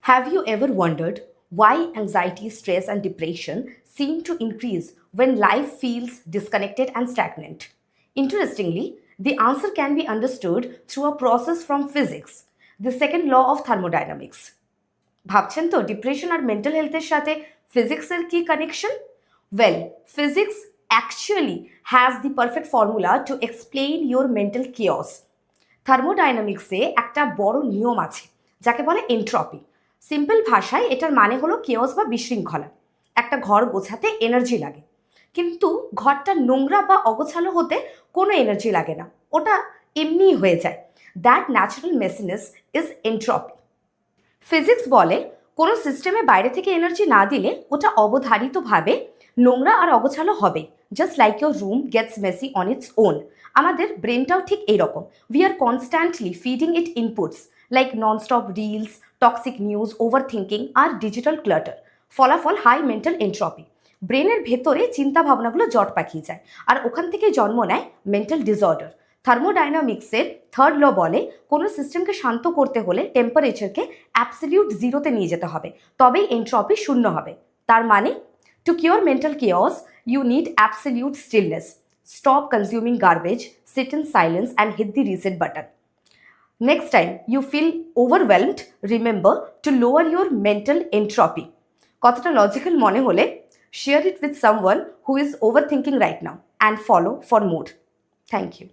Have you ever wondered why anxiety, stress, and depression seem to increase when life feels disconnected and stagnant? Interestingly, the answer can be understood through a process from physics, the second law of thermodynamics. ভাবছেন তো depression আর mental হেলথের সাথে ফিজিক্সের কি connection? Well, physics actually has the perfect formula to explain your mental chaos. থার্মোডাইনামিক্সে একটা বড় নিয়ম আছে যাকে বলে এন্ট্রপি। সিম্পল ভাষায় এটার মানে হলো কেওস বা বিশৃঙ্খলা। একটা ঘর গোছাতে এনার্জি লাগে, কিন্তু ঘরটা নোংরা বা অগোছালো হতে কোনো এনার্জি লাগে না, ওটা এমনিই হয়ে যায়। That natural messiness is entropy. Physics বলে কোনো সিস্টেমে বাইরে থেকে এনার্জি না দিলে ওটা অবধারিতভাবে নোংরা আর অগোছালো হবে। Just like your room gets messy on its own. আমাদের ব্রেনটাও ঠিক এইরকম। We are constantly feeding it inputs like nonstop reels, toxic news, overthinking আর ডিজিটাল ক্লাটার। ফলাফল হাই মেন্টাল এন্ট্রপি। ব্রেনের ভেতরে চিন্তা ভাবনাগুলো জট পাকিয়ে যায়, আর ওখান থেকে জন্ম নেয় মেন্টাল ডিসঅর্ডার। থার্মোডাইনামিক্সের থার্ড ল বলে কোনো সিস্টেমকে শান্ত করতে হলে টেম্পারেচারকে অ্যাবসলিউট জিরোতে নিয়ে যেতে হবে, তবেই এন্ট্রপি শূন্য হবে। তার মানে two cure mental chaos you need absolute stillness. Stop consuming garbage, sit in silence, and hit the reset button. Next time you feel overwhelmed, remember to lower your mental entropy. কতটা logical মনে হলে share it with someone who is overthinking right now and follow for more. Thank you.